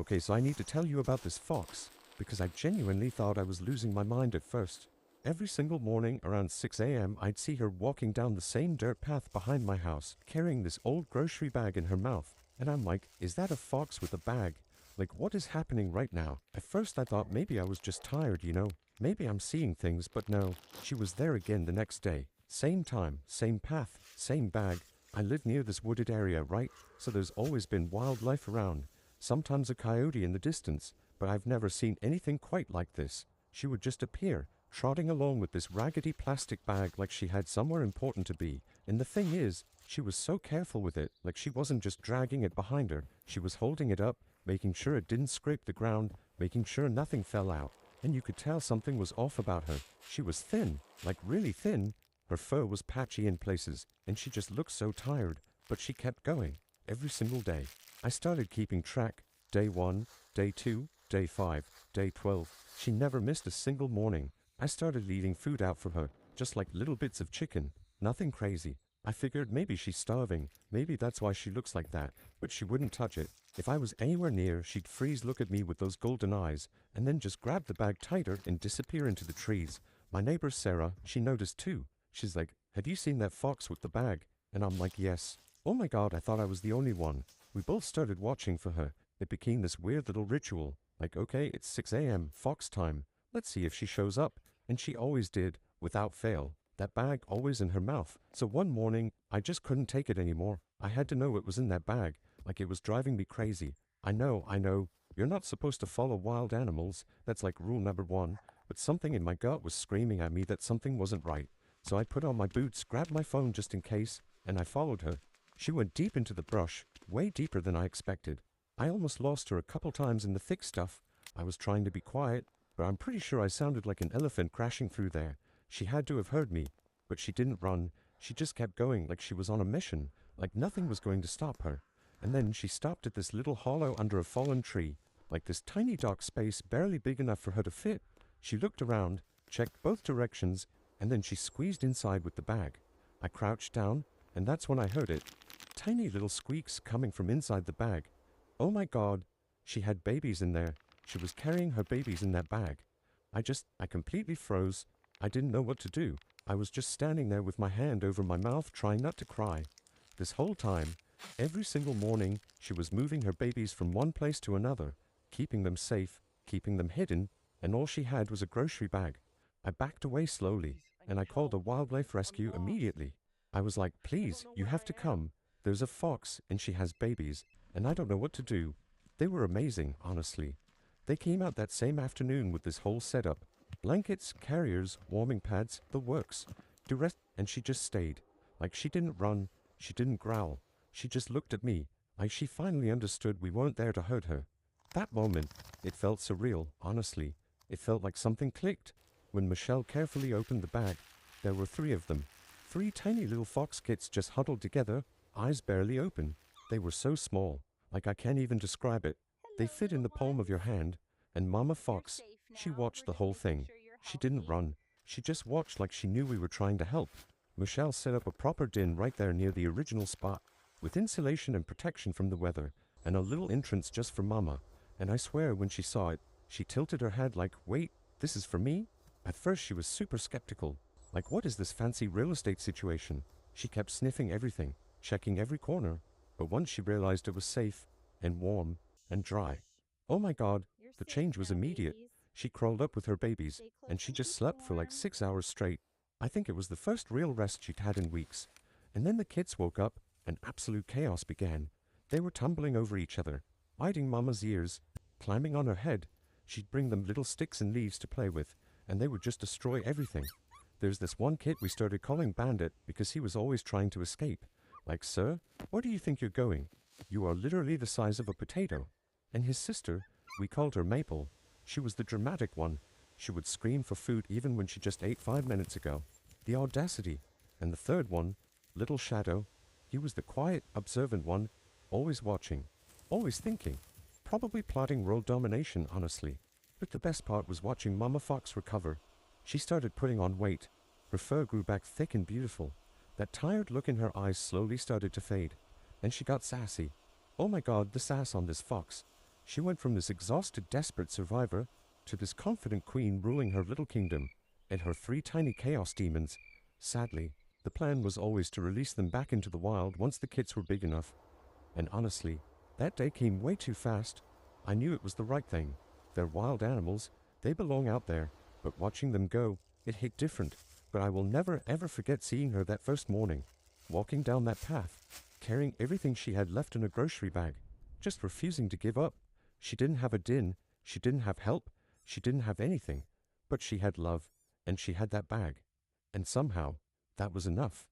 Okay, so I need to tell you about this fox, because I genuinely thought I was losing my mind at first. Every single morning around 6 a.m. I'd see her walking down the same dirt path behind my house, carrying this old grocery bag in her mouth. And I'm like, is that a fox with a bag? Like, what is happening right now? At first I thought maybe I was just tired, you know? Maybe I'm seeing things, but no. She was there again the next day. Same time, same path, same bag. I live near this wooded area, right? So there's always been wildlife around. Sometimes a coyote in the distance, but I've never seen anything quite like this. She would just appear, trotting along with this raggedy plastic bag like she had somewhere important to be. And the thing is, she was so careful with it, like she wasn't just dragging it behind her. She was holding it up, making sure it didn't scrape the ground, making sure nothing fell out. And you could tell something was off about her. She was thin, like really thin. Her fur was patchy in places, and she just looked so tired, but she kept going, every single day. I started keeping track. Day 1, day 2, day 5, day 12. She never missed a single morning. I started leaving food out for her, just like little bits of chicken. Nothing crazy. I figured maybe she's starving, maybe that's why she looks like that, but she wouldn't touch it. If I was anywhere near, she'd freeze, look at me with those golden eyes, and then just grab the bag tighter and disappear into the trees. My neighbor Sarah, she noticed too. She's like, have you seen that fox with the bag? And I'm like, yes. Oh my god, I thought I was the only one. We both started watching for her. It became this weird little ritual. Like, okay, it's 6 a.m., fox time. Let's see if she shows up. And she always did, without fail. That bag always in her mouth. So one morning, I just couldn't take it anymore. I had to know what was in that bag. Like it was driving me crazy. I know. You're not supposed to follow wild animals. That's like rule number 1. But something in my gut was screaming at me that something wasn't right. So I put on my boots, grabbed my phone just in case, and I followed her. She went deep into the brush, way deeper than I expected. I almost lost her a couple times in the thick stuff. I was trying to be quiet, but I'm pretty sure I sounded like an elephant crashing through there. She had to have heard me, but she didn't run. She just kept going like she was on a mission, like nothing was going to stop her. And then she stopped at this little hollow under a fallen tree, like this tiny dark space barely big enough for her to fit. She looked around, checked both directions, and then she squeezed inside with the bag. I crouched down, and that's when I heard it. Tiny little squeaks coming from inside the bag. Oh my god, she had babies in there. She was carrying her babies in that bag. I completely froze. I didn't know what to do. I was just standing there with my hand over my mouth trying not to cry. This whole time, every single morning, she was moving her babies from one place to another, keeping them safe, keeping them hidden, and all she had was a grocery bag. I backed away slowly, and I called a wildlife rescue immediately. I was like, please, you have to come. There's a fox, and she has babies, and I don't know what to do. They were amazing, honestly. They came out that same afternoon with this whole setup. Blankets, carriers, warming pads, the works. And she just stayed. Like she didn't run, she didn't growl. She just looked at me. Like she finally understood we weren't there to hurt her. That moment, it felt surreal, honestly. It felt like something clicked. When Michelle carefully opened the bag, there were 3 of them. 3 tiny little fox kits just huddled together, eyes barely open. They were so small, like I can't even describe it. They fit in the palm of your hand, and Mama Fox, she watched the whole thing. She didn't run. She just watched like she knew we were trying to help. Michelle set up a proper den right there near the original spot, with insulation and protection from the weather, and a little entrance just for Mama. And I swear when she saw it, she tilted her head like, wait, this is for me? At first she was super skeptical. Like, what is this fancy real estate situation? She kept sniffing everything, checking every corner. But once she realized it was safe, and warm, and dry. Oh my god, the change was immediate. She crawled up with her babies, and she just slept for like 6 hours straight. I think it was the first real rest she'd had in weeks. And then the kids woke up, and absolute chaos began. They were tumbling over each other, biting Mama's ears, climbing on her head. She'd bring them little sticks and leaves to play with, and they would just destroy everything. There's this one kid we started calling Bandit because he was always trying to escape. Like, sir, where do you think you're going? You are literally the size of a potato. And his sister, we called her Maple. She was the dramatic one. She would scream for food even when she just ate 5 minutes ago. The audacity. And the third one, Little Shadow, he was the quiet, observant one, always watching, always thinking, probably plotting world domination, honestly. But the best part was watching Mama Fox recover. She started putting on weight. Her fur grew back thick and beautiful. That tired look in her eyes slowly started to fade. And she got sassy. Oh my god, the sass on this fox. She went from this exhausted, desperate survivor to this confident queen ruling her little kingdom and her 3 tiny chaos demons. Sadly, the plan was always to release them back into the wild once the kids were big enough. And honestly, that day came way too fast. I knew it was the right thing. They're wild animals, they belong out there, but watching them go, it hit different. But I will never ever forget seeing her that first morning, walking down that path, carrying everything she had left in a grocery bag, just refusing to give up. She didn't have a din, she didn't have help, she didn't have anything, but she had love, and she had that bag. And somehow, that was enough.